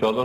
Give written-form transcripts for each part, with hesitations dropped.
14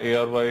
ARY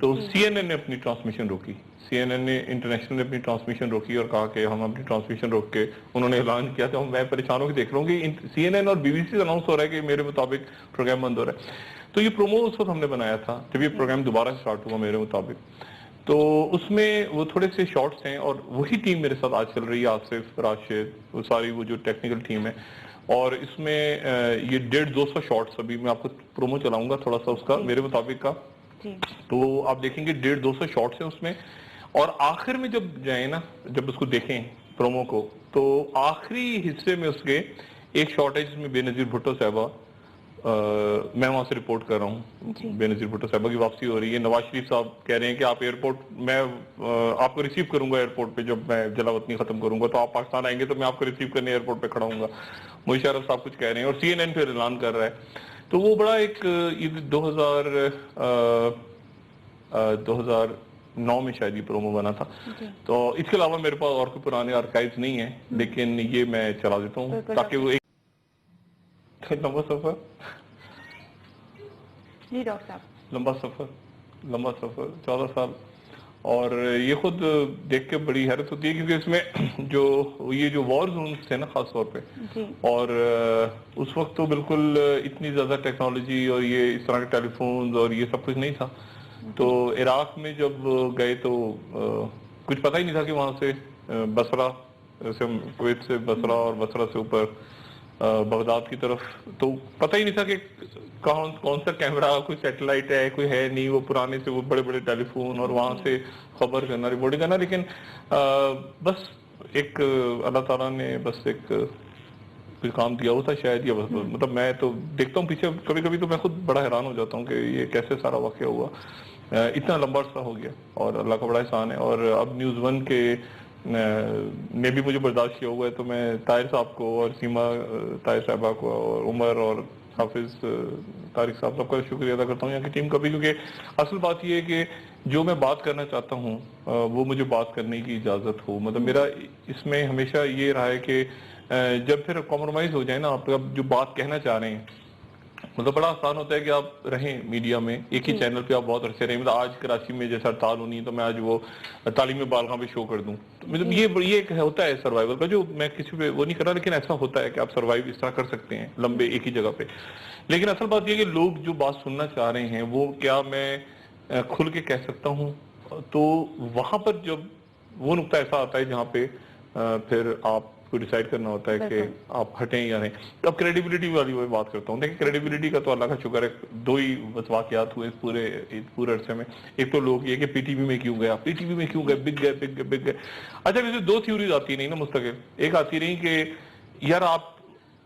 تو CNN نے اپنی ٹرانسمیشن روکی, CNN نے انٹرنیشنل نے اپنی ٹرانسمیشن روکی اور کہا کہ ہم اپنی ٹرانسمیشن روک کے, انہوں نے اعلان کیا تھا, میں پریشان ہو کے دیکھ رہا ہوں کہ CNN اور BBC سے اناؤنس ہو رہا ہے کہ میرے مطابق پروگرام بند ہو رہا ہے. تو یہ پرومو اس وقت ہم نے بنایا تھا جب یہ پروگرام دوبارہ سٹارٹ ہوا میرے مطابق. تو اس میں وہ تھوڑے سے شارٹس ہیں اور وہی ٹیم میرے ساتھ آج چل رہی ہے, آصف, راشد, وہ ساری وہ جو ٹیکنیکل ٹیم ہے, اور اس میں یہ 150-200 شارٹس ابھی میں آپ کو پرومو چلاؤں گا تھوڑا سا اس کا میرے مطابق کا. تو آپ دیکھیں گے 150-200 شارٹس ہیں اس میں, اور آخر میں جب جائیں نا, جب اس کو دیکھیں پرومو کو, تو آخری حصے میں اس کے ایک شارٹ ہے جس میں بے نظیر بھٹو صاحبہ, میں وہاں سے رپورٹ کر رہا ہوں, بے نظیر بھٹو صاحبہ کی واپسی ہو رہی ہے. نواز شریف صاحب کہہ رہے ہیں کہ آپ ایئرپورٹ, میں آپ کو ریسیو کروں گا ایئرپورٹ پہ جب میں جلا وطنی ختم کروں گا, تو آپ پاکستان آئیں گے تو میں آپ کو ریسیو کرنے ایئرپورٹ پہ کھڑا ہوں گا. مشرف صاحب کچھ کہہ رہے ہیں اور CNN پہ اعلان کر رہا ہے. تو وہ بڑا ایک 2009 میں شاید یہ پرومو بنا تھا. تو اس کے علاوہ میرے پاس اور کوئی پرانے آرکائیوز نہیں ہیں, لیکن یہ میں چلا دیتا ہوں تاکہ وہ ایک لمبا سفر, جی ڈاکٹر صاحب, لمبا سفر 14 سال, اور یہ خود دیکھ کے بڑی حیرت ہوتی ہے کیونکہ اس میں یہ جو وار زونز تھے نا خاص طور پہ, اور اس وقت تو بالکل اتنی زیادہ ٹیکنالوجی اور یہ اس طرح کے ٹیلی فونز اور یہ سب کچھ نہیں تھا. تو عراق میں جب گئے تو کچھ پتہ ہی نہیں تھا کہ وہاں سے بصرہ سے, کویت سے بصرہ اور بصرہ سے اوپر بغداد کی طرف, تو پتہ ہی نہیں تھا کہ کون سا کیمرہ, کوئی سیٹلائٹ ہے, کوئی ہے نہیں, وہ پرانے سے وہ بڑے بڑے ٹیلی فون, اور وہاں سے خبر کرنا, رپورٹنگ کرنا. لیکن بس ایک اللہ تعالیٰ نے بس ایک کوئی کام دیا ہوتا شاید, یا بس مطلب میں تو دیکھتا ہوں پیچھے کبھی کبھی تو میں خود بڑا حیران ہو جاتا ہوں کہ یہ کیسے سارا واقعہ ہوا, اتنا لمبا عرصہ ہو گیا, اور اللہ کا بڑا احسان ہے. اور اب نیوز 1 کے نے بھی مجھے برداشت کیا ہوا ہے, تو میں طاہر صاحب کو اور سیما طاہر صاحبہ کو اور عمر اور حافظ طارق صاحب سب کا شکریہ ادا کرتا ہوں یہاں کی ٹیم کا بھی, کیونکہ اصل بات یہ ہے کہ جو میں بات کرنا چاہتا ہوں وہ مجھے بات کرنے کی اجازت ہو. مطلب میرا اس میں ہمیشہ یہ رہا ہے کہ جب پھر کمپرومائز ہو جائے نا, آپ جو بات کہنا چاہ رہے ہیں, مطلب بڑا آسان ہوتا ہے کہ آپ رہیں میڈیا میں ایک ہی چینل پہ, آپ بہت عرصے رہیں. مطلب آج کراچی میں جیسا ہڑتال ہونی ہے تو میں آج وہ تعلیم بالغاں پہ شو کر دوں, مطلب یہ ایک ہوتا ہے سروائیول کا, جو میں کسی پہ وہ نہیں کر رہا, لیکن ایسا ہوتا ہے کہ آپ سروائیو اس طرح کر سکتے ہیں لمبے ایک ہی جگہ پہ. لیکن اصل بات یہ کہ لوگ جو بات سننا چاہ رہے ہیں وہ کیا میں کھل کے کہہ سکتا ہوں, تو وہاں پر جب وہ نقطہ ایسا آتا ہے جہاں پہ پھر آپ کو ڈیسائیڈ کرنا ہوتا ہے کہ آپ ہٹیں یا نہیں. اب کریڈیبلٹی والی وہ بات کرتا ہوں. دیکھیں کریڈیبلٹی کا تو اللہ کا شکر ہے, 2 ہی واقعات ہوئے اس پورے عرصے میں. ایک تو لوگ یہ کہ پی ٹی وی میں کیوں گیا, بک گئے. اچھا ویسے 2 تھیوریز آتی نہیں نا مستقل. ایک آتی رہی کہ یار آپ,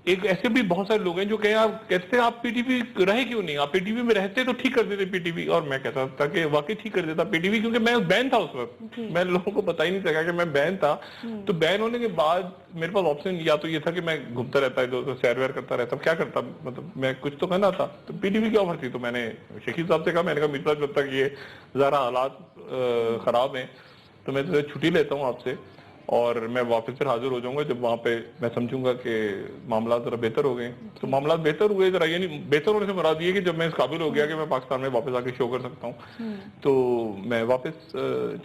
ایک ایسے بھی بہت سارے لوگ ہیں جو کہتے ہیں آپ پی ٹی وی رہے کیوں نہیں, آپ پی ٹی وی میں رہتے تو ٹھیک کر دیتے پی ٹی وی. اور میں کہتا تھا کہ واقعی ٹھیک کر دیتا پی ٹی وی, کیونکہ میں بین تھا اس وقت, میں لوگوں کو پتہ ہی نہیں چلا کہ میں بین تھا. تو بین ہونے کے بعد میرے پاس آپشن یا تو یہ تھا کہ میں گھومتا رہتا, سیر ویر کرتا رہتا, کیا کرتا, مطلب میں کچھ تو کرنا تھا. تو پی ٹی وی کیا بھرتی, تو میں نے شکیل صاحب سے کہا, میں نے کہا میرا جب تک یہ ذرا حالات خراب ہیں تو میں چھٹی لیتا ہوں آپ سے, اور میں واپس پھر حاضر ہو جاؤں گا جب وہاں پہ میں سمجھوں گا کہ معاملات ذرا بہتر ہو گئے. تو معاملات بہتر ہوئے ذرا, یعنی بہتر ہونے سے مراد یہ کہ جب میں اس قابل ہو گیا کہ میں پاکستان میں واپس آ کے شو کر سکتا ہوں, تو میں واپس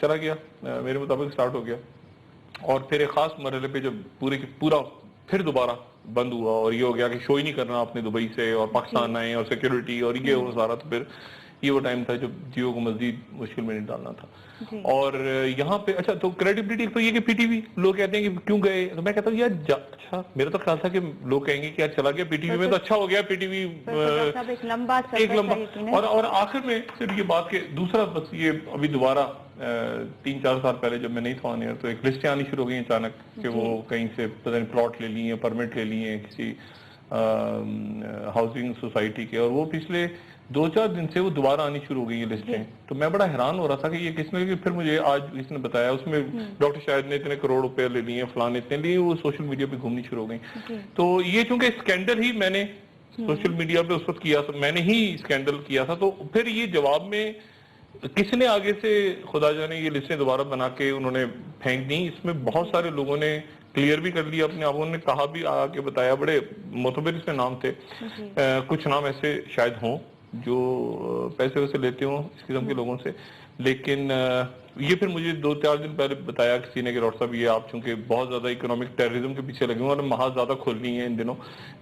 چلا گیا, میرے مطابق سٹارٹ ہو گیا. اور پھر ایک خاص مرحلے پہ جب پورا پھر دوبارہ بند ہوا اور یہ ہو گیا کہ شو ہی نہیں کرنا آپ نے دبئی سے, اور پاکستان آئے اور سیکیورٹی اور یہ ہو سارا, تو پھر یہ وہ ٹائم تھا جب جیو کو مزید مشکل میں نہیں ڈالنا تھا. اور یہاں پہ اچھا تو کریڈیبلٹی تو یہ کہ پی ٹی وی لوگ کہتے ہیں کہ کیوں گئے, تو میں کہتا ہوں یار اچھا میرا تو خیال تھا کہ لوگ کہیں گے کہ یار چلا گیا پی ٹی وی میں تو اچھا ہو گیا, پی ٹی وی ایک لمبا اور آخر میں صرف یہ بات کہ دوسرا بس یہ ابھی دوبارہ 3-4 سال پہلے جب میں نہیں تھا آن ایئر تو ایک لسٹیں آنی شروع ہو گئی اچانک کہ وہ کہیں سے پتہ نہیں پلاٹ لے لیے, پرمٹ لے لیے کسی ہاؤسنگ سوسائٹی کے, اور وہ پچھلے 2-4 دن سے وہ دوبارہ آنی شروع ہو گئی یہ لسٹیں. تو میں بڑا حیران ہو رہا تھا کہ یہ کس نے, پھر مجھے آج اس نے بتایا اس میں ڈاکٹر شاہد نے اتنے کروڑ روپے لے لیے, فلان اتنے لیے, وہ سوشل میڈیا پہ گھومنی شروع ہو گئی. تو یہ چونکہ اسکینڈل ہی میں نے سوشل میڈیا پہ اس وقت کیا تھا, میں نے ہی اسکینڈل کیا تھا, تو پھر یہ جواب میں کس نے آگے سے خدا جانے یہ لسٹیں دوبارہ بنا کے انہوں نے پھینک دی. اس میں بہت سارے لوگوں نے کلیئر بھی کر لیا اپنے آپ, انہوں نے کہا بھی آ کے بتایا, بڑے معتبر اس میں نام تھے, کچھ نام ایسے شاید ہوں جو پیسے ویسے لیتے ہوں اس قسم کے لوگوں سے. لیکن یہ پھر مجھے 2-4 دن پہلے بتایا کسی نے کہ ڈاکٹر صاحب یہ آپ چونکہ بہت زیادہ اکنامک ٹیررزم کے پیچھے لگے ہوئے اور محاذ زیادہ کھولنی ہے ان دنوں,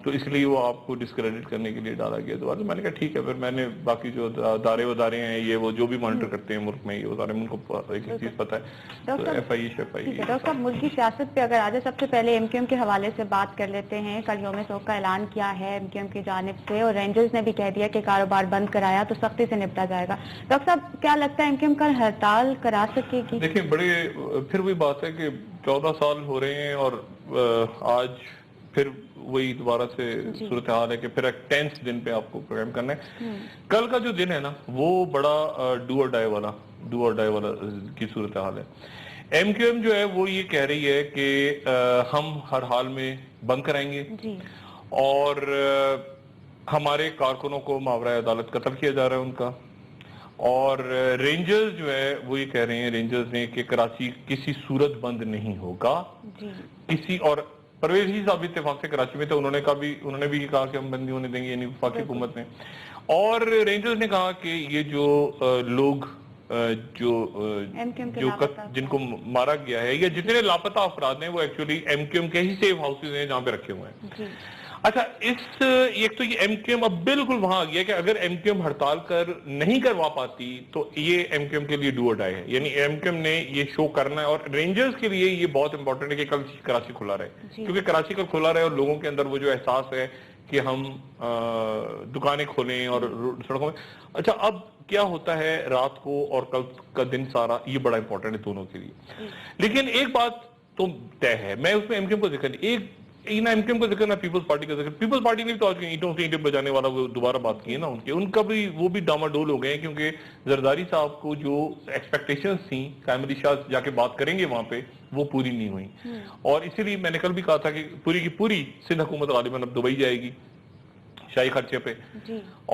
تو اس لیے وہ آپ کو ڈسکریڈٹ کرنے کے لیے ڈالا گیا. تو میں نے کہا ٹھیک ہے. پھر میں نے باقی جو ادارے ہیں یہ وہ جو بھی مانیٹر کرتے ہیں ملک میں, یہ ادارے ان کو ایک چیز پتہ ہے, تو ایف آئی ڈاکٹر صاحب ملک کی سیاست پہ اگر آج سب سے پہلے ایم کیو ایم کے حوالے سے بات کر لیتے ہیں. کل یوم سوگ کا اعلان کیا ہے ایم کیو ایم کی جانب سے, اور رینجرز نے بھی کہہ دیا کہ کاروبار بند کرایا تو سختی سے نپٹا جائے گا. ڈاکٹر صاحب کیا لگتا ہے ایم کیو ایم کل ہڑتال کرا سکے گی؟ دیکھیں بڑے پھر وہی بات ہے کہ 14 سال ہو رہے ہیں اور آج پھر وہی دوبارہ سے صورتحال ہے کہ پھر ایک 10 دن پہ آپ کو پروگرام کرنا ہے. کل کا جو دن ہے نا وہ بڑا ڈو اور ڈائی والا کی صورتحال ہے. ایم کیو ایم جو ہے وہ یہ کہہ رہی ہے کہ ہم ہر حال میں بند کرائیں گے اور ہمارے کارکنوں کو ماورائے عدالت قتل کیا جا رہا ہے ان کا. اور رینجرز جو ہے وہ یہ کہہ رہے ہیں رینجرز نے کہ کراچی کسی صورت بند نہیں ہوگا کسی. اور پرویز ہی صاحب اتفاق سے کراچی میں تھے, انہوں نے بھی یہ کہا کہ ہم بندی ہونے دیں گے, یعنی وفاقی حکومت نے. اور رینجرز نے کہا کہ یہ جو لوگ جن کو مارا گیا ہے یا جتنے لاپتہ افراد ہیں وہ ایکچولی ایم کیو ایم کے ہی سیف ہاؤسز ہیں جہاں پہ رکھے ہوئے ہیں. اچھا ایک تو یہ ایم کیو ایم اب بالکل وہاں آ گیا کہ اگر ایم کیو ایم ہڑتال نہیں کروا پاتی تو یہ ایم کیو ایم کے لیے ڈو اور ڈائی ہے, یعنی ایم کیو ایم نے یہ شو کرنا ہے. اور رینجرز کے لیے یہ بہت امپورٹنٹ ہے کہ کل کراچی کھلا رہے, کیونکہ کراچی کل کھلا رہے اور لوگوں کے اندر وہ جو احساس ہے کہ ہم دکانیں کھولیں اور سڑکوں میں. اچھا اب کیا ہوتا ہے رات کو اور کل کا دن سارا, یہ بڑا امپورٹنٹ ہے دونوں کے لیے. لیکن ایک بات تو طے ہے, میں اس میں ایم کیو ایم کو ذکر نہیں, ایک ایم کیو ایم کا ذکر نہ پیپلز پارٹی کا ذکر. پیپلز پارٹی نے بھی تو آج اینٹوں سے اینٹیں بجانے والا وہ دوبارہ بات کی ہے نا, ان کا بھی وہ بھی ڈاماڈول ہو گئے ہیں کیونکہ زرداری صاحب کو جو ایکسپیکٹیشنز تھیں کیمری شاہ جا کے بات کریں گے وہاں پہ وہ پوری نہیں ہوئی. اور اسی لیے میں نے کل بھی کہا تھا کہ پوری کی پوری سندھ حکومت غالباً اب دبئی جائے گی شاہی خرچے پہ.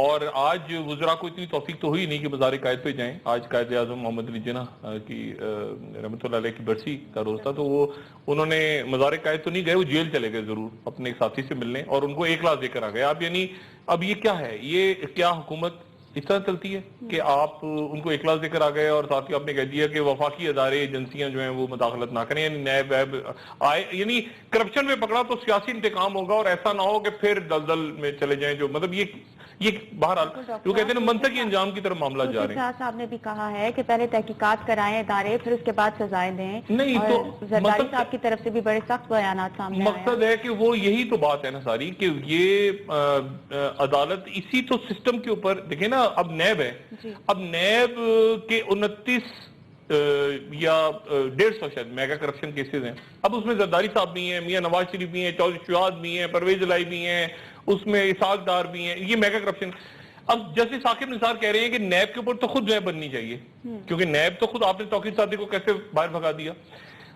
اور آج وزراء کو اتنی توفیق تو ہوئی نہیں کہ مزار قائد پہ جائیں. آج قائد اعظم محمد علی جناح کی رحمۃ اللہ علیہ کی برسی کا روز تھا, تو وہ انہوں نے مزار قائد تو نہیں گئے, وہ جیل چلے گئے ضرور اپنے ایک ساتھی سے ملنے, اور ان کو ایک لاکھ دے کر آ گئے. اب یعنی اب یہ کیا ہے, یہ کیا حکومت اس طرح چلتی ہے کہ آپ ان کو ایک کلاس دے کر آ گئے اور ساتھ ہی آپ نے کہہ دیا کہ وفاقی ادارے ایجنسیاں جو ہیں وہ مداخلت نہ کریں, یعنی نیب ویب آئے, یعنی کرپشن میں پکڑا تو سیاسی انتقام ہوگا اور ایسا نہ ہو کہ پھر دلدل میں چلے جائیں. جو مطلب یہ بہرحال جو کہتے ہیں منطقی انجام کی طرف معاملہ جا رہے ہیں. صاحب نے بھی کہا ہے کہ پہلے تحقیقات کرائیں ادارے, پھر اس کے بعد سزائیں دیں. نہیں تو زرداری صاحب کی طرف سے بھی بڑے سخت بیانات سامنے آئے. مقصد ہے کہ وہ یہی تو بات ہے نا ساری, کہ یہ عدالت اسی تو سسٹم کے اوپر دیکھیں نا. اب نیب ہے, اب نیب کے 29 یا 150 شاید میگا کرپشن کیسز ہیں. اب اس میں زرداری صاحب بھی ہیں, میاں نواز شریف بھی ہیں, چودھری شہاد بھی ہیں, پرویز الہی بھی ہیں, اس میں اسحاق ڈار بھی ہیں, یہ میگا کرپشن. اب جسٹس ثاقب نثار کہہ رہے ہیں کہ نیب کے اوپر تو خود نیب بننی چاہیے, کیونکہ نیب تو خود آپ نے توقیر صادق کو کیسے باہر بھگا دیا.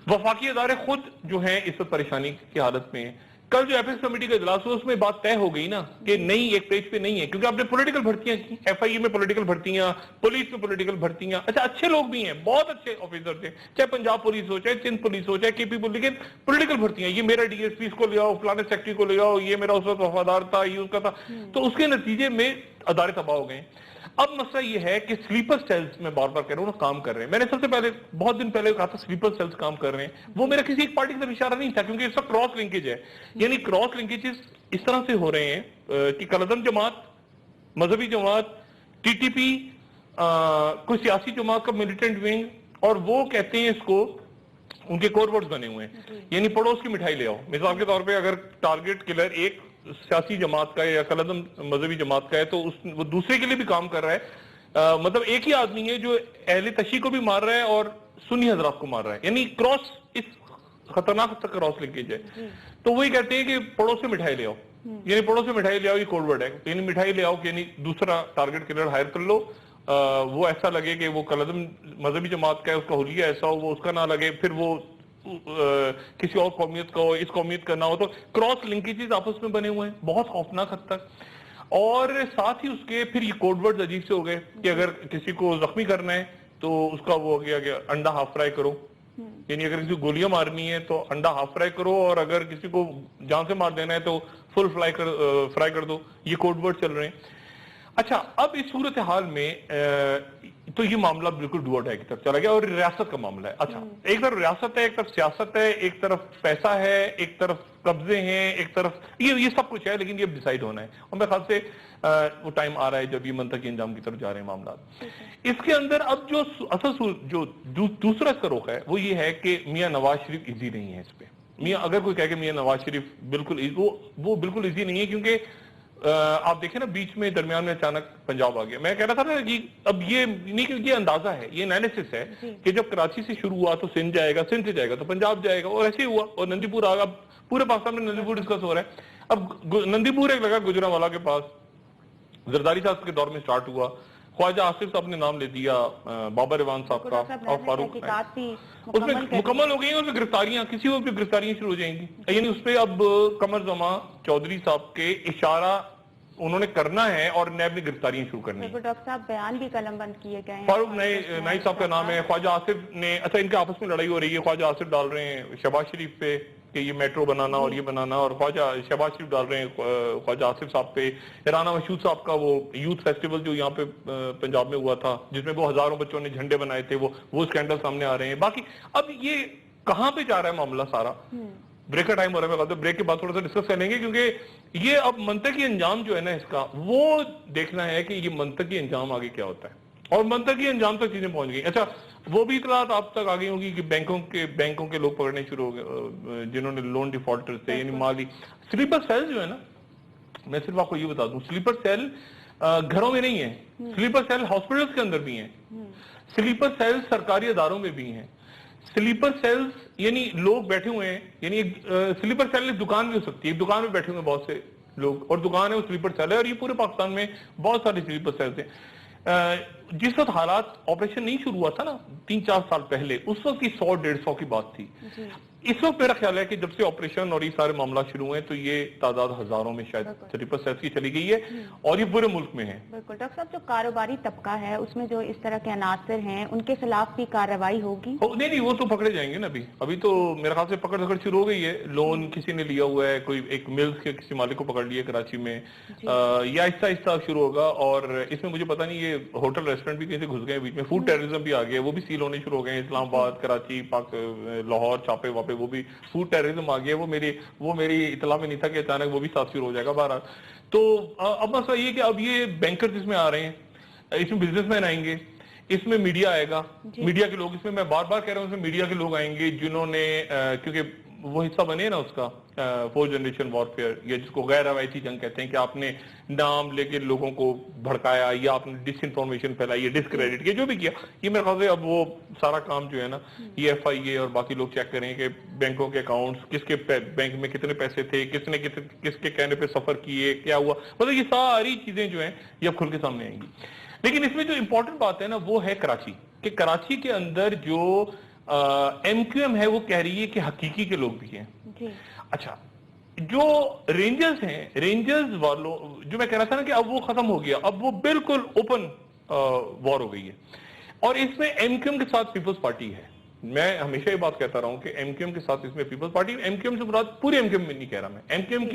وفاقی ادارے خود جو ہیں اس وقت پریشانی کی حالت میں ہیں. کل جو ایپکس کمیٹی کا اجلاس ہوا اس میں بات طے ہو گئی نا کہ نہیں, ایک پیج پہ نہیں ہے, کیونکہ آپ نے پولیٹیکل بھرتیاں کی, ایف آئی اے میں پولیٹیکل بھرتیاں, پولیس میں پولیٹیکل بھرتیاں. اچھا اچھے لوگ بھی ہیں, بہت اچھے آفیسر تھے, چاہے پنجاب پولیس ہو, چاہے سندھ پولیس ہو, چاہے کے پی پولیس, لیکن پولیٹیکل بھرتیاں, یہ میرا ڈی ایس پی اس کو لے آؤ, فلانے سیکٹری کو لے آؤ, یہ میرا اس وقت وفادار تھا, یہ اس کا تھا. تو اس کے نتیجے میں ادارے تباہ ہو گئے. اب مسئلہ یہ ہے کہ سلیپر سیلز میں بار بار کہہ رہا ہوں کام کر رہے ہیں. میں نے سب سے پہلے بہت دن پہلے کہا تھا سلیپر سیلز کام کر رہے ہیں, وہ میرا کسی ایک پارٹی کی طرف اشارہ نہیں تھا, کیونکہ اس کا کراس لنکیج ہے. یعنی کراس لنکیجز اس طرح سے ہو رہے ہیں کہ کلعدم جماعت, مذہبی جماعت, ٹی ٹی پی, کوئی سیاسی جماعت کا ملیٹنٹ ونگ, اور وہ کہتے ہیں اس کو ان کے کور ورڈز بنے ہوئے ہیں, یعنی پڑوس کی مٹھائی لے آؤ. مثال کے طور پہ اگر ٹارگٹ کلر ایک سیاسی جماعت کا یا کلعدم مذہبی جماعت کا ہے تو وہ دوسرے کے لیے بھی کام کر رہا ہے. مطلب ایک ہی آدمی ہے جو اہل تشیع کو بھی مار رہا ہے اور سنی حضرات کو مار رہا ہے, یعنی کراس, اس خطرناک کراس لنکیج ہے. تو وہی کہتے ہیں کہ پڑوس سے مٹھائی لے آؤ, یعنی پڑوس سے مٹھائی لے آؤ, یہ کوڈ ورڈ ہے. یعنی مٹھائی لے آؤ کہ یعنی دوسرا ٹارگٹ کلر ہائر کر لو, وہ ایسا لگے کہ وہ کلعدم مذہبی جماعت کا ہے, اس کا حلیہ ایسا ہو, وہ اس کا نہ لگے, پھر وہ کسی اور قومیت کا ہو, اس قومیت کا نہ ہو. تو کراس لنکیجز آپس میں بنے ہوئے ہیں بہت خوفناک حد تک. اور ساتھ ہی اس کے پھر یہ کوڈ ورڈز عجیب سے ہو گئے کہ اگر کسی کو زخمی کرنا ہے تو اس کا وہ ہو گیا کہ انڈا ہاف فرائی کرو, یعنی اگر کسی کو گولیاں مارنی ہے تو انڈا ہاف فرائی کرو, اور اگر کسی کو جان سے مار دینا ہے تو فل فرائی کر دو. یہ کوڈ ورڈ چل رہے ہیں. اچھا اب اس صورتحال میں تو یہ معاملہ بالکل ڈو اور ڈائی کی طرف چلا گیا اور ریاست کا معاملہ ہے. اچھا ایک طرف ریاست ہے، ایک طرف سیاست ہے، ایک طرف پیسہ ہے، ایک طرف قبضے ہیں، ایک طرف یہ سب کچھ ہے، لیکن یہ ڈیسائیڈ ہونا ہے اور میرے خیال سے وہ ٹائم آ رہا ہے جب یہ منطقی انجام کی طرف جا رہے ہیں معاملات. اس کے اندر اب جو اصل جو دوسرا اس کا رخ ہے وہ یہ ہے کہ میاں نواز شریف ایزی نہیں ہے اس پہ. میاں اگر کوئی کہے کہ میاں نواز شریف بالکل وہ بالکل ایزی نہیں ہے، کیونکہ آپ دیکھیں نا بیچ میں درمیان میں اچانک پنجاب آ گیا. میں کہہ رہا تھا نا کہ اب یہ نہیں کہ یہ اندازہ ہے، یہ انالیسس ہے کہ جب کراچی سے شروع ہوا تو سندھ جائے گا، سندھ سے جائے گا تو پنجاب جائے گا، اور ایسے ہی ہوا اور نندی پور آ گیا. اب پورے پاکستان میں نندی پور ڈسکس ہو رہا ہے. اب نندی پور ایک لگا گجرانوالہ کے پاس، زرداری صاحب کے دور میں سٹارٹ ہوا، خواجہ آصف صاحب نے نام لے دیا بابر ایوان صاحب کا اور فاروق، اس میں مکمل ہو گئی ہیں. اس میں گرفتاریاں کسی وقت بھی گرفتاریاں شروع ہو جائیں گی. یعنی اس پہ اب قمر زمان چودھری صاحب کے اشارہ انہوں نے کرنا ہے اور نیب نے گرفتاریاں شروع کرنی ہے. ڈاکٹر صاحب بیان بھی قلم بند کیے گئے ہیں. فاروق نائی صاحب کا نام ہے. خواجہ آصف نے، اچھا ان کے آپس میں لڑائی ہو رہی ہے، خواجہ آصف ڈال رہے ہیں شہباز شریف پہ کہ یہ میٹرو بنانا اور یہ بنانا، اور خواجہ شہباز شریف ڈال رہے ہیں خواجہ آصف صاحب پہ. رانا مشہود صاحب کا وہ یوتھ فیسٹیول جو یہاں پہ پنجاب میں ہوا تھا جس میں وہ ہزاروں بچوں نے جھنڈے بنائے تھے، وہ اسکینڈل سامنے آ رہے ہیں. باقی اب یہ کہاں پہ جا رہا ہے معاملہ سارا؟ بریک کا ٹائم ہو رہا ہے، میں بریک کے بعد تھوڑا سا ڈسکس کریں گے، کیونکہ یہ اب منطقی انجام جو ہے نا اس کا وہ دیکھنا ہے کہ یہ منطقی انجام آگے کیا ہوتا ہے، اور منطقی انجام تک چیزیں پہنچ گئی. اچھا وہ بھی اطلاعات آپ تک آ گئی ہوگی کہ بینکوں کے لوگ پکڑنے شروع ہو گئے جنہوں نے لون ڈیفالٹر تھے، یعنی مالی سلیپر سیل جو ہے نا. میں صرف آپ کو یہ بتا دوں سلیپر سیل گھروں میں نہیں ہے، سلیپر سیل ہاسپٹلز کے اندر بھی ہیں، سلیپر سیل سرکاری اداروں میں بھی ہیں. سلیپر سیلز یعنی لوگ بیٹھے ہوئے ہیں، یعنی سلیپر سیل ایک دکان بھی ہو سکتی ہے، ایک دکان میں بیٹھے ہوئے بہت سے لوگ اور دکان ہے وہ سلیپر سیل ہے. اور یہ پورے پاکستان میں بہت سارے سلیپر سیلز ہیں. جس وقت حالات آپریشن نہیں شروع ہوا تھا نا 3-4 سال پہلے، اس وقت کی 100-150 کی بات تھی. اس وقت میرا خیال ہے کہ جب سے آپریشن اور یہ سارے معاملات شروع ہوئے تو یہ تعداد ہزاروں میں شاید سلیپر سیلز کی چلی گئی ہے اور یہ پورے ملک میں ہے. بالکل ڈاکٹر صاحب، جو کاروباری طبقہ ہے اس میں جو اس طرح کے عناصر ہیں ان کے خلاف بھی کارروائی ہوگی؟ نہیں وہ تو پکڑے جائیں گے نا. ابھی تو میرے خیال سے پکڑ دھکڑ شروع ہو گئی ہے. لون کسی نے لیا ہوا ہے، کوئی ایک ملز کے کسی مالک کو پکڑ لیا کراچی میں، یہ آہستہ آہستہ شروع ہوگا. اور اس میں مجھے پتہ نہیں یہ ہوٹل ریسٹورینٹ بھی کہیں سے گھس گئے بیچ میں، فوڈ ٹیررزم بھی آ گیا، وہ بھی سیل ہونے شروع ہو گئے. اسلام آباد، کراچی، لاہور چھاپے واپے وہ بھی فوڈ ٹیررزم آ گیا. وہ میری اطلاع میں نہیں تھا کہ اچانک وہ بھی ساتھ شروع ہو جائے گا. بہرحال تو اب مسئلہ یہ کہ اب یہ بینکر اس میں آ رہے ہیں، اس میں بزنس مین آئیں گے، اس میں میڈیا آئے گا، میڈیا کے لوگ اس میں بار بار کہہ رہا ہوں اس میں میڈیا کے لوگ آئیں گے جنہوں نے کیونکہ وہ حصہ بنے نا اس کا 4 جنریشن وارفیئر، یا جس کو غیر روایتی جنگ کہتے ہیں، کہ آپ نے نام لے کے لوگوں کو بھڑکایا یا آپ نے ڈس انفارمیشن پھیلائی یا ڈسکریڈٹ کیا، جو بھی کیا. یہ میرے خیال سے اب وہ سارا کام جو ہے نا یہ ایف آئی اے اور باقی لوگ چیک کریں کہ بینکوں کے اکاؤنٹس، کس کے بینک میں کتنے پیسے تھے، کس نے کس کے کہنے پہ سفر کیے، کیا ہوا، مطلب یہ ساری چیزیں جو ہیں یہ اب کھل کے سامنے آئیں گی. لیکن اس میں جو امپورٹنٹ بات ہے نا وہ ہے کراچی، کہ کراچی کے اندر جو ایم کیو ایم ہے وہ کہہ رہی ہے کہ حقیقی کے لوگ بھی ہیں. اچھا جو رینجرز ہیں، رینجرز والوں جو میں کہہ رہا تھا نا کہ اب وہ ختم ہو گیا، اب وہ بالکل اوپن وار ہو گئی ہے. اور اس میں ایم کیو ایم کے ساتھ پیپلز پارٹی ہے. میں ہمیشہ یہ بات کہتا رہا ہوں کہ ایم کیو ایم کے ساتھ اس میں Peoples Party, M Q M سے مراد پورے ایم کیو ایم میں نہیں کہہ رہا میں، ایم کیو ایم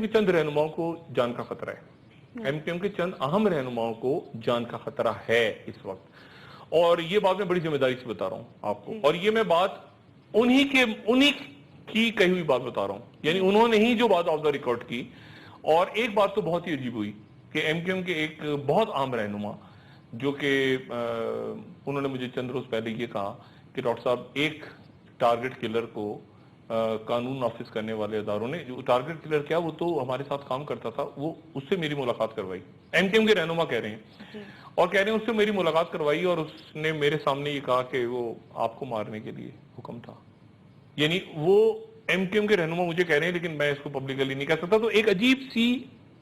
کی چند رہنماؤں کو جان کا خطرہ ہے. ایم کیو ایم کے چند اہم رہنماؤں کو جان کا خطرہ ہے اس وقت، اور یہ بات میں بڑی ذمہ داری سے بتا رہا ہوں آپ کو. اور یہ میں بات انہی کی کہی ہوئی بات بتا رہا ہوں، یعنی انہوں نے ہی جو بات آف دا ریکارڈ کی. اور ایک بات تو بہت ہی عجیب ہوئی کہ ایم کیو ایم کے ایک بہت عام رہنما جو کہ انہوں نے مجھے چند روز پہلے یہ کہا کہ ڈاکٹر صاحب ایک ٹارگٹ کلر کو قانون نافذ کرنے والے اداروں نے، جو ٹارگٹ کلر کیا وہ تو ہمارے ساتھ کام کرتا تھا، وہ اس سے میری ملاقات کروائی. ایم کیو ایم کے رہنما کہہ رہے ہیں اور کہہ رہے ہیں اس سے میری ملاقات کروائی اور اس نے میرے سامنے یہ کہا کہ وہ آپ کو مارنے کے لیے حکم تھا. یعنی وہ ایم کیو ایم کے رہنما مجھے کہہ رہے ہیں، لیکن میں اس کو پبلکلی نہیں کہہ سکتا. تو ایک عجیب سی،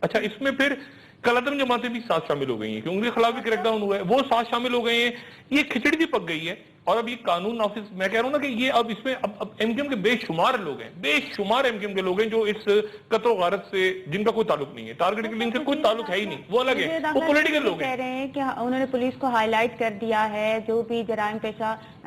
اچھا اس میں پھر کلعدم جماعتیں بھی ساتھ شامل ہو گئی ہیں کہ ان کے خلاف بھی کریک ڈاؤن ہوا ہے، وہ ساتھ شامل ہو گئے ہیں. یہ کھچڑی بھی پک گئی ہے. اور اب یہ قانون نافذ، میں کہہ رہا ہوں نا کہ یہ اب اس میں اب ایم کیو ایم کے بے شمار لوگ ہیں، بے شمار ایم کیو ایم کے لوگ ہیں جو اس قتل و غارت سے جن کا کوئی تعلق نہیں ہے، ٹارگٹ کلنگ سے کوئی تعلق ہے ہی نہیں، وہ الگ ہے، وہ پولیٹیکل لوگ ہیں. کہہ رہے ہیں کہ انہوں نے پولیس کو ہائی لائٹ کر دیا ہے جو بھی جرائم پیشہ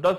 10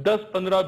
10, 15,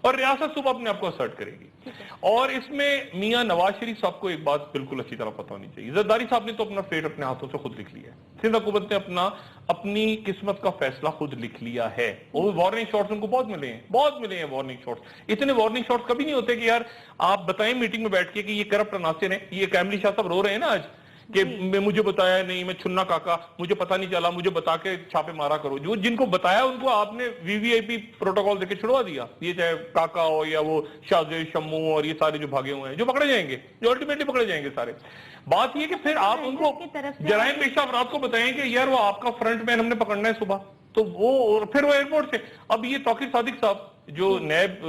اور ریاست صبح اپنے آپ کو اسرٹ کرے گی. اور اس میں میاں نواز شریف صاحب کو ایک بات بالکل اچھی طرح پتہ ہونی چاہیے, زرداری صاحب نے تو اپنا فیٹ اپنے ہاتھوں سے خود لکھ لیا ہے, سندھ حکومت نے اپنی قسمت کا فیصلہ خود لکھ لیا ہے. وہ وارننگ شاٹس ان کو بہت ملے ہیں وارننگ شاٹس. اتنے وارننگ شاٹس کبھی نہیں ہوتے کہ یار آپ بتائیں میٹنگ میں بیٹھ کے کہ یہ کرپٹ عناصر ہیں. یہ کیملی شاہ صاحب رو رہے ہیں نا آج کہ مجھے بتایا نہیں, میں چھنا کاکا, مجھے پتہ نہیں چلا, مجھے بتا کے چھاپے مارا کرو. جو جن کو بتایا ان کو آپ نے وی وی آئی پی پروٹوکال دے کے چھڑوا دیا. یہ چاہے کاکا ہو یا وہ شاہزیب شمو اور یہ سارے جو بھاگے ہوئے ہیں, جو پکڑے جائیں گے, جو الٹیمیٹلی پکڑے جائیں گے سارے. بات یہ کہ پھر آپ ان کو جرائم پیشہ افراد کو بتائیں کہ یار وہ آپ کا فرنٹ مین ہم نے پکڑنا ہے صبح, تو وہ پھر وہ ایئرپورٹ سے. اب یہ توقیر صادق صاحب جو نیب,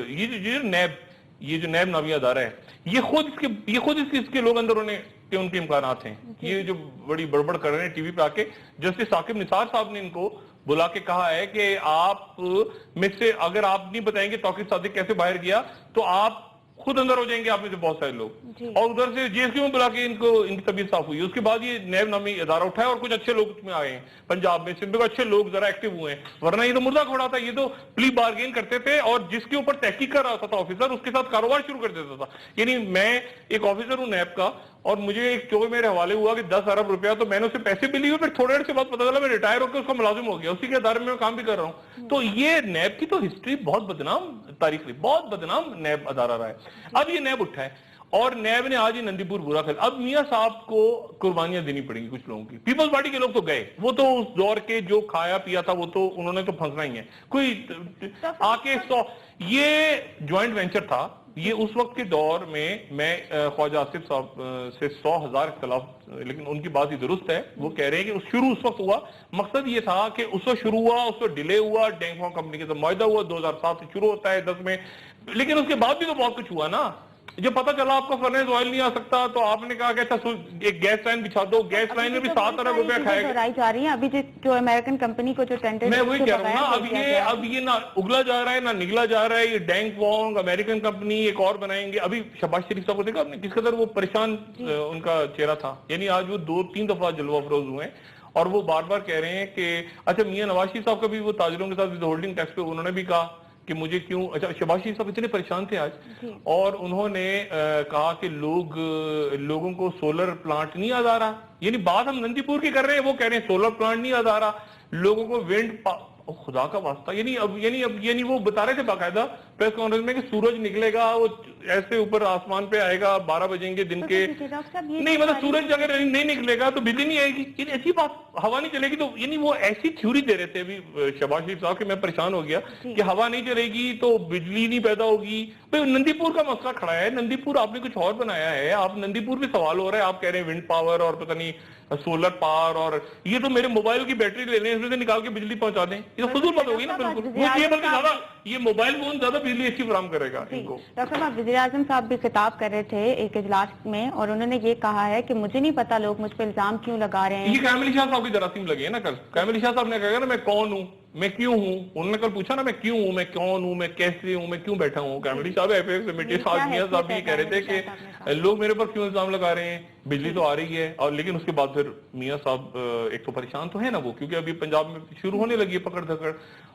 یہ جو نیب نامی ادارہ ہے, یہ خود اس کے لوگ اندر انہیں کہ ان کے امکانات ہیں. یہ جو بڑی بڑبڑ کر رہے ہیں ٹی وی پہ آ کے, جسٹس ثاقب نثار صاحب نے ان کو بلا کے کہا ہے کہ آپ میں سے اگر آپ نہیں بتائیں گے توقیر صادق کیسے باہر گیا تو آپ خود اندر ہو جائیں گے, آپ میں سے بہت سارے لوگ. اور ادھر سے جی ایس کیو میں بلا کے ان کی طبیعت صاف ہوئی. اس کے بعد یہ نیب نامی ادارہ اٹھایا اور کچھ اچھے لوگ اس میں آئے ہیں, پنجاب میں سندھ میں اچھے لوگ ذرا ایکٹیو ہوئے ہیں, ورنہ یہ تو مردہ کھوڑا تھا. یہ تو پلی بارگین کرتے تھے اور جس کے اوپر تحقیق کر رہا تھا آفیسر, اس کے ساتھ کاروبار شروع کر دیتا تھا. یعنی میں ایک آفیسر ہوں نیب کا, اور مجھے ایک چوبے میرے حوالے ہوا کہ 10 ارب روپیہ, تو میں نے اسے پیسے بھی لیے, پھر تھوڑے دیر سے بعد پتہ چلا میں ریٹائر ہو کے اس کا ملازم ہو گیا, اسی کے ادارے میں کام بھی کر رہا ہوں. تو یہ نیب کی تو ہسٹری بہت بدنام تاریخ رہی, بہت بدنام نیب ادارہ رہا ہے. اب یہ نیب اٹھا ہے اور نیب نے آج ہی نندی پور برا کھیلا. اب میاں صاحب کو قربانیاں دینی پڑیں گی کچھ لوگوں کی. پیپلز پارٹی کے لوگ تو گئے, وہ تو اس دور کے جو کھایا پیا تھا وہ تو انہوں نے تو پھنسنا ہی ہے. کوئی آ کے یہ جوائنٹ وینچر تھا. یہ اس وقت کے دور میں خواجہ آصف صاحب سے 100,000 اختلاف, لیکن ان کی بات ہی درست ہے. وہ کہہ رہے ہیں کہ شروع اس وقت ہوا, مقصد یہ تھا کہ اس وقت شروع ہوا, اس وقت ڈیلے ہوا, ڈینگ فارم کمپنی کے ساتھ معاہدہ ہوا, 2007 سے شروع ہوتا ہے 10 میں, لیکن اس کے بعد بھی تو بہت کچھ ہوا نا. جب پتہ چلا آپ کا فرنیس آئل نہیں آ سکتا تو آپ نے کہا کہ اچھا ایک گیس لائن بچھا دو. گیس لائن میں بھی 7 ارب روپیہ کھائے گا جا رہی ہیں ابھی جو امریکن کمپنی کو جو ٹینڈر, میں وہی کہہ رہا ہوں نا. اب یہ نہ اگلا جا رہا ہے نہ نگلا جا رہا ہے. یہ ڈینگ وانگ امریکن کمپنی ایک اور بنائیں گے. ابھی شہباز شریف صاحب کو دیکھا آپ نے کس قدر وہ پریشان ان کا چہرہ تھا. یعنی آج وہ 2-3 دفعہ جلوہ افروز ہوئے ہیں اور وہ بار بار کہہ رہے ہیں کہ اچھا میاں نواز شریف صاحب کا بھی وہ تاجروں کے ساتھ ہولڈنگ ٹیکس پہ انہوں نے بھی کہا کہ مجھے کیوں. اچھا شہباز شریف صاحب اتنے پریشان تھے آج, اور انہوں نے کہا کہ لوگوں کو سولر پلانٹ نہیں یاد آ رہا. یعنی بات ہم نندی پور کی کر رہے ہیں, وہ کہہ رہے ہیں سولر پلانٹ نہیں یاد آ رہا لوگوں کو, ونڈ خدا کا واسطہ. یعنی وہ بتا رہے تھے باقاعدہ پریس کانفرنس میں کہ سورج نکلے گا, وہ ایسے اوپر آسمان پہ آئے گا 12 بجیں گے دن کے. نہیں مطلب سورج اگر نہیں نکلے گا تو بجلی نہیں آئے گی. یعنی ایسی بات, ہوا نہیں چلے گی. تو یعنی وہ ایسی تھیوری دے رہے تھے ابھی شہباز شریف صاحب کہ میں پریشان ہو گیا کہ ہوا نہیں چلے گی تو بجلی نہیں پیدا ہوگی. نندی پور کا مسئلہ کھڑا ہے. نندی پور آپ نے کچھ اور بنایا ہے. آپ نندی پور بھی سوال ہو رہا ہے, آپ کہہ رہے ہیں ونڈ پاور اور پتہ نہیں سولر پاور, اور یہ تو میرے موبائل کی بیٹری لے لیں, اس میں سے نکال کے بجلی پہنچا دیں. یہ تو فضول بات ہوگی نا. بالکل بلکہ زیادہ یہ موبائل فون زیادہ بجلی اچھی فراہم کرے گا ان کو. ڈاکٹر صاحب وزیر اعظم صاحب بھی خطاب کر رہے تھے ایک اجلاس میں, اور انہوں نے یہ کہا ہے کہ مجھے نہیں پتا لوگ مجھ پہ الزام کیوں لگا رہے ہیں. یہ کیملی شاہ صاحب کی جراثیم لگے ہیں نا کل. کیملی شاہ صاحب نے کہا نا میں کون ہوں, میں کیوں ہوں. انہوں نے کل پوچھا نا میں کیوں ہوں, میں کون ہوں, میں کیسے ہوں, میں کیوں بیٹھا ہوں. کیملی صاحب میاں صاحب بھی کہہ رہے تھے کہ لوگ میرے پر کیوں الزام لگا رہے ہیں, بجلی تو آ رہی ہے. اور لیکن اس کے بعد پھر میاں صاحب ایک تو پریشان تو ہے نا وہ, کیونکہ ابھی پنجاب میں شروع ہونے لگی ہے پکڑ دھکڑ,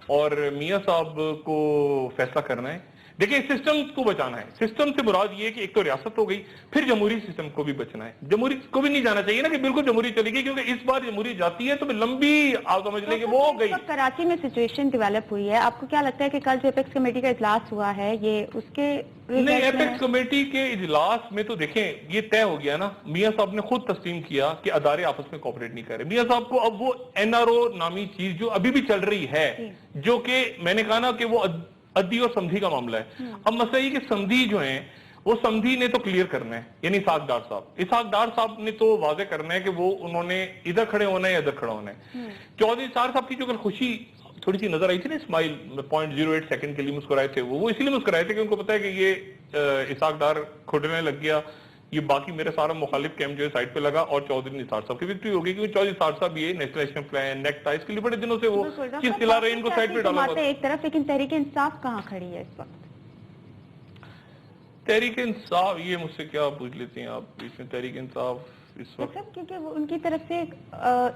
اور میاں صاحب کو فیصلہ کرنا ہے. دیکھیں سسٹم کو بچانا ہے. سسٹم سے مراد یہ ہے کہ ایک تو ریاست ہو گئی, پھر جمہوری سسٹم کو بھی بچنا ہے. جمہوری کو بھی نہیں جانا چاہیے نا کہ بالکل جمہوری چلے گی, کیونکہ اس بار جمہوری جاتی ہے تو لمبی آپ سمجھ لیں کہ وہ ہو گئی. کراچی میں سچویشن ڈیولپ ہوئی ہے, آپ کو کیا لگتا ہے کہ کل جو ایپیکس کمیٹی کا اجلاس ہوا ہے یہ اس کے نہیں, ایپیکس کمیٹی کے اجلاس میں تو دیکھیں یہ طے ہو گیا نا. میاں صاحب نے خود تسلیم کیا کہ ادارے آپس میں کوآپریٹ نہیں کر رہے. میاں صاحب کو اب وہ NRO نامی چیز جو ابھی بھی چل رہی ہے, جو کہ میں نے کہا نا کہ وہ عدی اور سمدھی کا معاملہ ہے. اب مسئلہ یہ کہ سمدھی جو ہیں وہ سمدھی نے تو کلیئر کرنا ہے, یعنی اسحاق ڈار صاحب نے تو واضح کرنا ہے کہ وہ انہوں نے ادھر کھڑے ہونا ہے یا ادھر کھڑا ہونا ہے. چودھری نثار صاحب کی جو کل خوشی تھوڑی سی نظر آئی تھی نا, اسمائل 0.08 سیکنڈ کے لیے مسکرائے تھے, وہ اسی لیے مسکرائے تھے کہ ان کو پتا ہے کہ یہ اسحاق ڈار کھڑنے لگ گیا, یہ باقی میرا سارا مخالف کیمپ جو ہے سائٹ پہ لگا, اور چودھری نثار صاحب کی وکٹری ہوگی, کیونکہ چودھری نثار صاحب یہ نیشنل ایکشن پلان نیکٹا اس کے لیے بڑے دنوں سے وہ چیز کھلا رہے ہیں, ان کو سائٹ پہ ڈالا ہوا ایک طرف. لیکن تحریک انصاف کہاں کھڑی ہے اس وقت؟ تحریک انصاف یہ مجھ سے کیا پوچھ لیتے ہیں آپ, اس میں تحریک انصاف اس وقت کیونکہ ان کی طرف سے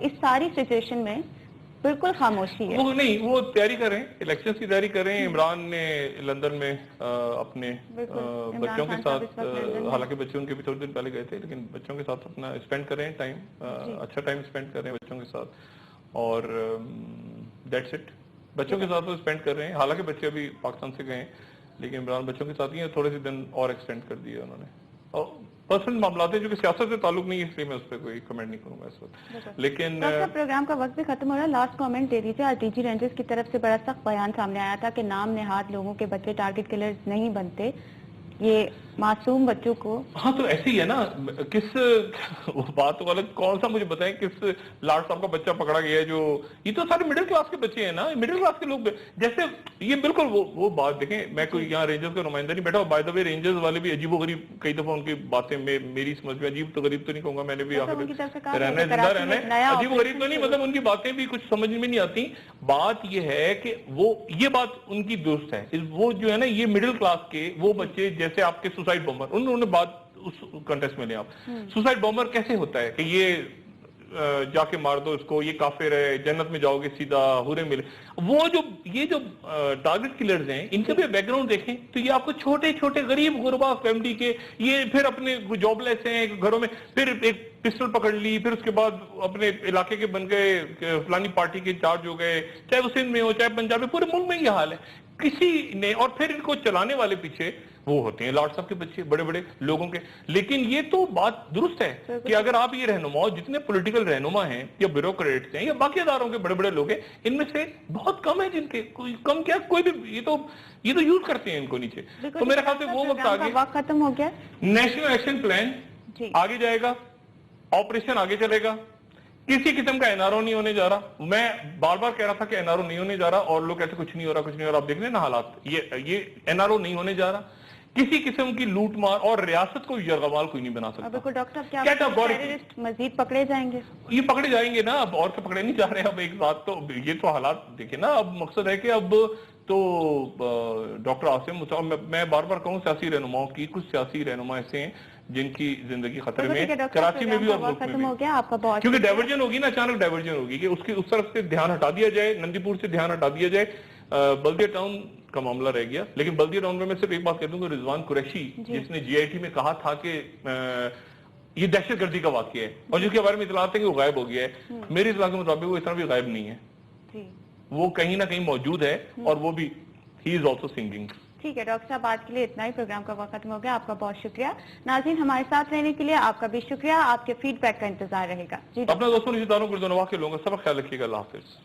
اس ساری سچویشن میں بالکل خاموشی ہے. وہ نہیں، وہ تیاری کر رہے ہیں، الیکشنز کی تیاری کر رہے ہیں. عمران نے لندن میں اپنے بچوں کے ساتھ، حالانکہ بچے ان کے بھی تھوڑے دن پہلے گئے تھے، لیکن بچوں کے ساتھ اپنا اسپینڈ کر رہے ہیں ٹائم، اچھا ٹائم اسپینڈ کر رہے ہیں بچوں کے ساتھ، اور دیٹس اٹ. بچوں کے ساتھ وہ اسپینڈ کر رہے ہیں. حالانکہ بچے ابھی پاکستان سے گئے ہیں، لیکن عمران بچوں کے ساتھ ہی ہیں. تھوڑے سے دن اور ایکسٹینڈ کر دیے انہوں نے. اور پرسنل معاملات ہیں جو کہ سیاست سے تعلق نہیں ہے، اس لیے میں اس پہ کوئی کمنٹ نہیں کروں گا اس وقت. لیکن پروگرام کا وقت بھی ختم ہو رہا ہے. لاسٹ کامنٹ دے دیجیے. آج ڈی جی رینجرز کی طرف سے بڑا سخت بیان سامنے آیا تھا کہ نام نہاد لوگوں کے بچے ٹارگٹ کلرز نہیں بنتے، یہ معصوم بچوں کو. ہاں تو ایسے ہی ہے نا، کس بات غلط، کون سا مجھے بتائیں کس لاٹ صاحب کا بچہ پکڑا گیا ہے جو، یہ تو سارے مڈل کلاس کے بچے ہیں نا، مڈل کلاس کے لوگ. جیسے یہ بالکل وہ بات دیکھیں، میں کوئی یہاں رینجرز کا نمائندہ نہیں بیٹھا. بائی دا وے رینجرز والے بھی عجیب و غریب کئی دفعہ ان کی باتیں میری سمجھ میں، عجیب تو غریب تو نہیں کہوں گا، میں نے بھی رہنا ہے، زندہ رہنا ہے، عجیب و غریب تو نہیں، مطلب ان کی باتیں بھی کچھ سمجھ میں نہیں آتی. بات یہ ہے کہ وہ یہ بات ان کی درست ہے. وہ جو ہے نا، یہ مڈل کلاس کے وہ بچے جیسے آپ کے سوسائڈ بمبر، انہوں نے بات اس کنٹیکسٹ میں لیں آپ. سوسائڈ بمبر کیسے ہوتا ہے کہ یہ جا کے مار دو اس کو، یہ کافر ہے، جنت میں جاؤ گے سیدھا، حوریں ملے. وہ جو یہ جو ٹارگٹ کلرز ہیں، ان کا بھی بیک گراؤنڈ دیکھیں تو یہ آپ کو چھوٹے چھوٹے غریب غربا فیملی کے، یہ پھر اپنے جاب لیس ہیں گھروں میں، پھر ایک پسٹل پکڑ لی، پھر اس کے بعد اپنے علاقے کے بن گئے، فلانی پارٹی کے انچارج ہو گئے، چاہے وہ سندھ میں ہو چاہے پنجاب میں، پورے ملک میں یہ حال ہے. کسی نے، اور پھر ان کو چلانے والے پیچھے وہ ہوتے ہیں لاٹ صاحب کے بچے، بڑے بڑے لوگوں کے. لیکن یہ تو بات درست ہے کہ اگر آپ یہ رہنما، جتنے پولیٹیکل رہنما ہیں یا بیوروکریٹس ہیں یا باقی اداروں کے بڑے بڑے لوگ ہیں، ان میں سے بہت کم ہیں جن کے، کوئی کم کیا، کوئی بھی، یہ تو یوز کرتے ہیں ان کو نیچے. تو میرے خیال سے وہ وقت آگے، وقت ختم ہو گیا. نیشنل ایکشن پلان آگے جائے گا، آپریشن آگے چلے گا. کسی قسم کا این آر او نہیں ہونے جا رہا. میں بار بار کہہ رہا تھا کہ این آر او نہیں ہونے جا رہا، اور لوگ کہتے کچھ نہیں ہو رہا، کچھ نہیں ہو رہا. آپ دیکھ لیں نا حالات، یہ این آر او نہیں ہونے جا رہا. کسی قسم کی لوٹ مار، اور ریاست کو یرغمال کوئی نہیں بنا سکتا. بالکل ڈاکٹر صاحب، کیا ٹیررسٹ مزید پکڑے جائیں گے؟ یہ پکڑے جائیں گے نا، اب اور سے پکڑے نہیں جا رہے. اب ایک بات تو یہ تو حالات دیکھیں نا. اب مقصد ہے کہ اب تو ڈاکٹر عاصم، میں بار بار کہوں سیاسی رہنماؤں کی، کچھ سیاسی رہنما ایسے ہیں جن کی زندگی خطرے میں، کراچی میں بھی اور ملک میں بھی، کیونکہ ڈائیورجن ہوگی نا، اچانک ڈائیورجن ہوگی کہ اس طرف سے دھیان ہٹا دیا جائے، نندی پور سے دھیان ہٹا دیا جائے. بلدیہ ٹاؤن کا معاملہ رہ گیا. لیکن بلدیہ ٹاؤن میں صرف ایک بات کہہ دوں کہ رضوان قریشی جس نے جی آئی ٹی میں کہا تھا کہ یہ دہشت گردی کا واقعہ ہے، اور جس کے بارے میں اطلاعات ہیں کہ وہ غائب ہو گیا ہے، میری اطلاع کے مطابق وہ اتنا بھی غائب نہیں ہے، وہ کہیں نہ کہیں موجود ہے، اور وہ بھی ہی از آلسو سنگنگ. ٹھیک ہے ڈاکٹر صاحب، آج کے لیے اتنا ہی. پروگرام کا وقت ختم ہو گیا. آپ کا بہت شکریہ. ناظرین، ہمارے ساتھ رہنے کے لیے آپ کا بھی شکریہ. آپ کے فیڈ بیک کا انتظار رہے گا. اپنے دوستوں رشتہ داروں کو کے لوگوں کا سب خیال رکھیے گا. اللہ حافظ.